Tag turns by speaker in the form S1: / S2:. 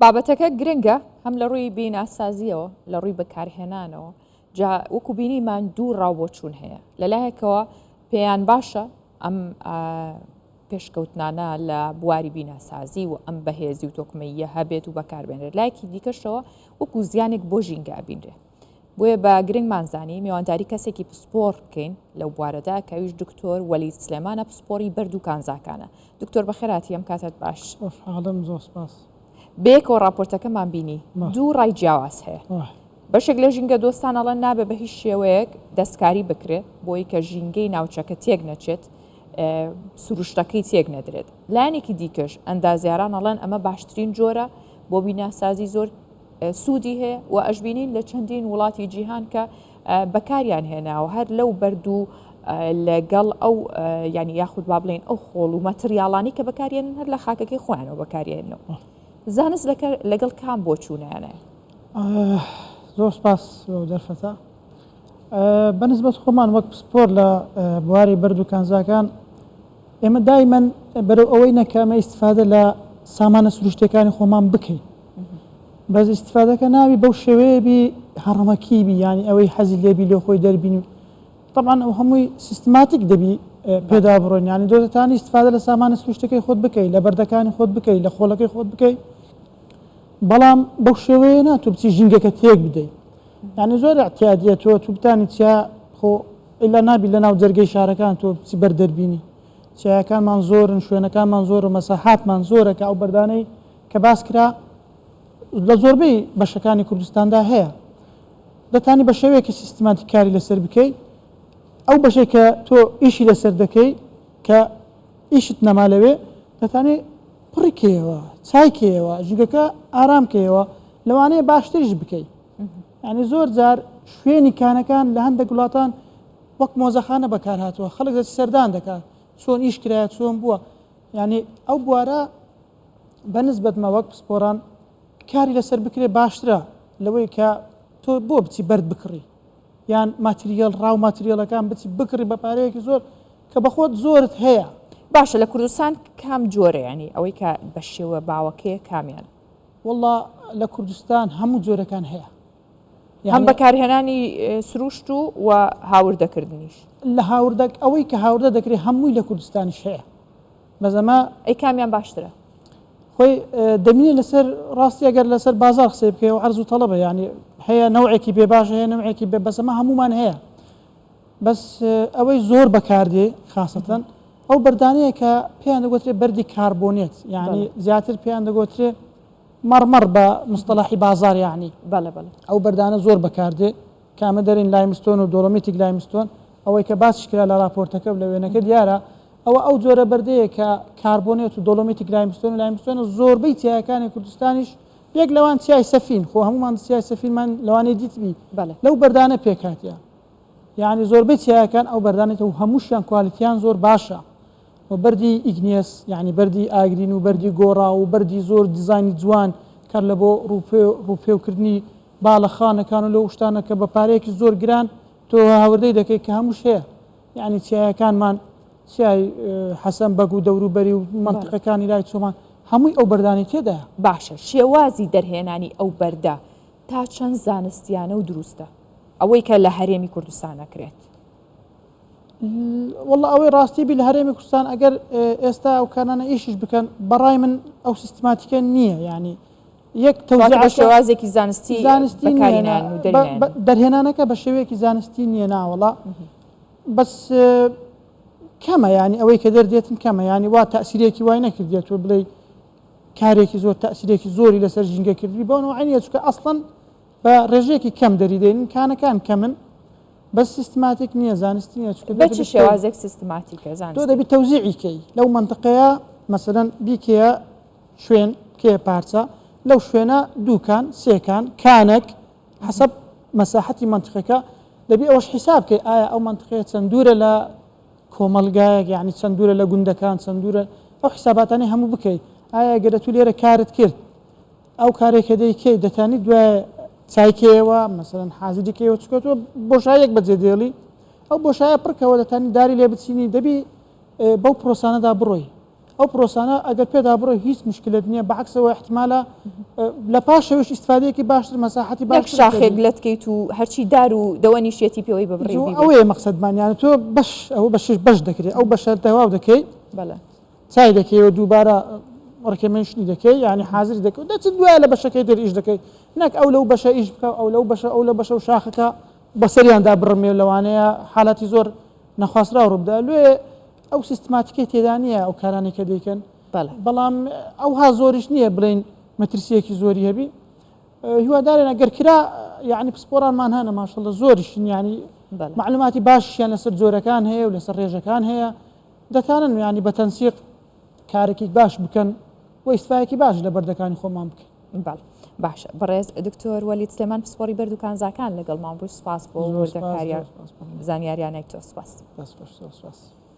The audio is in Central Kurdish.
S1: بابەتەکە گرنگە هەم لە ڕووی بیناسازیەوە لە ڕووی بەکارهێنانەوە جا وەکو بینیمان دوو ڕاوبۆچوون هەیە لەلایەکەوە پێیان باشە ئەم پێشکەوتنانە لە بواری بیناسازی و ئەم بەهێزی و تۆکمەیە هەبێت و بەکاربێنێت لایەکی دیکەشەوە وەکو زیانێک بۆ ژینگە بینرێ بۆیە بە گرنگمانزانی میوانداری کەسێکی پسپۆر بکەین لەو بوارەدا کەویش دکتۆر وەلی سلێمانە پسپۆری بەرد و کانزاکانە دکتۆر بەخێراتی ئەم کاتت باش
S2: زۆر سپاس
S1: بێکەوە راپۆرتەکەمان بینی دوو ڕای جیاواز هەیە بەشێک لە ژینگە دۆستان ئەڵەن نابێ بە هیچ شێوەیەک دەستکاری بکرێت بۆی کە ژینگەی ناوچەکە تێک نەچێت سروشتەکەی تێک نەدرێت لایەنێکی دیکەش ئەندازیاران ئەڵەن ئەمە باشترین جۆرە بۆ بیناسازی زۆر سوودی هەیە و ئەشبینین لە چەندین وڵاتی جیهان کە بەکاریان هێناوە هەر لەو بەرد و لەگەڵ ئەو ینی یاخود با بڵێن ئەو خۆڵ و مەتریاڵانی کە بەکارێنن هەر لە خاکەکەی خۆیانەوە بەکارێنەوە زانست لەگەڵ کام بۆ چوونیانە
S2: زۆر سپاس دەرفەتە بەنسبەت خۆمان وەک پسپۆر لە بواری بەرد و کانزاکان ئێمە دایمەن بەرەو ئەوەی نەکەمە ئیستفادە لە سامانە سروشتەکانی خۆمان بکەین بەس ئیستفادەکە ناوی بەو شێوەیە بی هەڕەمەکی بی ینی ئەوەی حەزی لێبی لێ خۆی دەربین و طبعا ئەو هەمووی سیستماتیک دەبی پێدا بڕۆین ینی دۆزەتانی ئیستفادە لە سامانە سروشتەکەی خۆت بکەیت لە بەردەکانی خۆت بکەیت لە خۆڵەکەی خۆت بکەیت بەڵام بەو شێوەیە ناتوو بچی ژینگەکە تێک بدەیت ینی زۆر احتیاجیە تۆ تووبتانی چیا خۆ ئللا نابی لە ناو جەرگەی شارەکان تۆ بچی بەردەربینی چیاکانمان زۆرن شوێنەکانمان زۆر و مەساحاتمان زۆرە کە ئەو بەردانەی کە باس کرا لە زۆربەی بەشەکانی کوردستاندا هەیە دەتانی بە شێوەیەکی سیستماتی کاری لەسەر بکەیت ئەو بەشێک کە تۆ ئیشی لەسەر دەکەی کە ئیشت نەما لەوێ دەتانێت پڕیکەوە چایکەوە ژگەکە ئارامکەوە لەوانەیە باشتریش بکەیت ینی زۆر جار شوێنی کانەکان لە هەندێک وڵاتان وەک مۆزەخانە بەکار هاتووە خەڵک دەست سەردان دەکات چۆن ئیش کرایە چۆن بووە ینی ئەو بوارە بەنسبەتمە وەک پسپۆران کاری لەسەر بکرێ باشترە لەوەی کە تۆ بۆ بچی بەرد بکڕی یان ماتریال ڕاو ماتریالەکان بچی بکڕی بە پارەیەکی زۆر کە بەخۆت زۆرت هەیە
S1: باشە لە کوردستان کام جۆرە ینی ئەوەی کە بە شێوە باوەکەیە کامیان
S2: والله لە کوردستان هەموو جۆرەکان هەیە
S1: هەم بەکارهێنانی سروشت و هاوردەکردنیش
S2: لە هاوردەک ئەوەی کە هاوردە دەکرێت هەمووی لە کوردستانیش هەیە بەزەمە
S1: ئەی کامیان باشترە
S2: خۆی دەمینێت لەسەر ڕاستی ئەگەر لەسەر بازار قسەی بکەی و عەرز و تەڵەبە ینی هەیە نەوعێکی بێ باشە هەیە نەوعێکی بێ بەسەمە هەمومان هەیە بەس ئەوەی زۆر بەکاردێ خاستەن ئەو بەردانەیە کە پێیان دەگوترێت بەردی کاربۆنێت یعنی زیاتر پێیان دەگوترێت مەڕمەڕ بە مستەلاحی بازار یعنی ئەو بەردانە زۆر بەکاردێ کامە دەرین لایمستۆن و دۆڵۆمیتیک لایمستۆن ئەوەی کە باسیش کرا لە راپۆرتەکە لە وێنەکە دیارە ئەو جۆرە بەردەیە کە کاربۆنێت و دۆڵۆمیتیک لایمستۆن و لایمستۆنە زۆربەی چیاکانی کوردستانیش یەک لەوان چیای سەفین خۆ هەمومان چیای سەفینمان لەوانەیە دیتبی لەو بەردانە پێکاتیە یعنی زۆربەی چیاکان ئەو بەردانێتەوە هەمووشیان کوالیتیان زۆر باشە و بەردی ئیگنیس یعنی بەردی ئاگرین و بەردی گۆڕا و بەردی زۆر دیزانی جوان کار لە بۆ ڕووپێوکردنی باڵەخانەکان و لە شتانە کە بە پارەیەکی زۆر گران تۆ هاوردەی دەکەی کە هەمووش هەیە یعنی چیاکانمان چای حەسەن بەگ و دەوروبەری و منطقەکانی لای چۆمان هەمووی ئەو بەردانی تێدا
S1: باشە شێوازی دەرهێنانی ئەو بەردە تا چەند زانستیانە و دروستە ئەوەی کە لە هەرێمی کوردستان نەکرێت
S2: والله ئەوەی ڕاستی بی لە هەرێمی کوردستان ئەگەر ئێستا ئەو کانانە ئیشش بکەن بەڕای من ئەو سیستماتیکە نییە ینی یەک
S1: شێوازێکی زانستی
S2: دەرهێنانەکە بە شێوەیەکی زانستی نییە ناوەڵا بەس کەمە ینی ئەوەی کە دەردێتن کەمە ینی وا تەسیرێکی وای نەکردێت و بڵێ کارێکی زۆر تەسیرێکی زۆری لەسەر ژینگە کردی بۆنەوە عینیە چکە ئەسڵەن بە ڕێژەیەکی کەم دەریدێن کانەکان کەمن بەس سیستماتیک نییە زانستی نییە چکە
S1: بە چ شێوازێک سیستماتیکە زانستی
S2: تۆ دەبی تەوزیعیکەی لەو منطقەیە مەسەلەن بیکەیە شوێن کێ پارچە لەو شوێنە دووکان سێکان کانێک حەسەب مەساحەتی منطقەکە دەبی ئەوەش حیسابکەی ئایا ئەو منطقەیە چەند دوورە لە کۆمەلگایەک یعنی چەند دوورە لە گوندەکان چەند دوورە ئەو حیساباتانی هەموو بکەیت ئایا گەرە تو لێرە کارت کرد ئەو کارێکە دەیکەی دەتانی دوای چایکەوە مەسەلەن حازریکەوە چکەوە بۆشایەک بەجێ دێڵی ئەو بۆشایە پڕکەوە دەتانی داری لێ بچینی دەبی بەو پرۆسانەدا بڕۆی ئەو پرۆسانە ئەگەر پێدا بڕۆی هیچ مشکلت نییە بەعکسەوە احتمالە لە پاشەوەش ئیسفادەیەکی باشتر مەساحەتی
S1: نەک
S2: باشتر
S1: شاخێک لەتکەیت و هەرچی دار و دەوەنیشێتی پێوەی ببڕێ
S2: ئەوەیە مەقسەدمانیانە تۆ ئەوە بەش دەکرێت ئەو بەشە تەواو دەکەیت
S1: بەڵێ
S2: چای دەکەیەوە دووبارە ڕکەمەشنی دەکەی ینی حاضر دەکەوت دەچ دوایە لە بەشەکەی دەر ئیش دەکەی نەک ئەو لەو بەشە ئیش بکە ئەو لەو بەشە ئەو لە بەشە و شاخەکە بەسەریاندا بڕمێ لەوانەیە حالەتی زۆر نەخواسرا و ڕووبدا لێ ئەو سیستماتیکەی تێدا نییە ئەو کارانی کە دەیکەن بەڵام ئەوها زۆریش نییە بڵین مەترسیەکی زۆری هەبی هیوادارێن ئەگەرکرا یعنی پسپۆرانمان هەنە ماشەڵە زۆریشن ینی معلوماتی باشیان لەسەر جۆرەکان هەیە و لەسەر ڕێژەکان هەیە دەتانن ینی بە تەنسیق کارێکی باش بکەن و ئیسفایەکی باش لە بەردەکانی خۆمان بکەن
S1: باشە بەڕێز دکتۆر وەلید سلێمان پسپۆری بەرد و کانزاکان لەگەڵمان بوو سپاس بۆ وردەکاریان زانیاریانێک تۆ سپاس.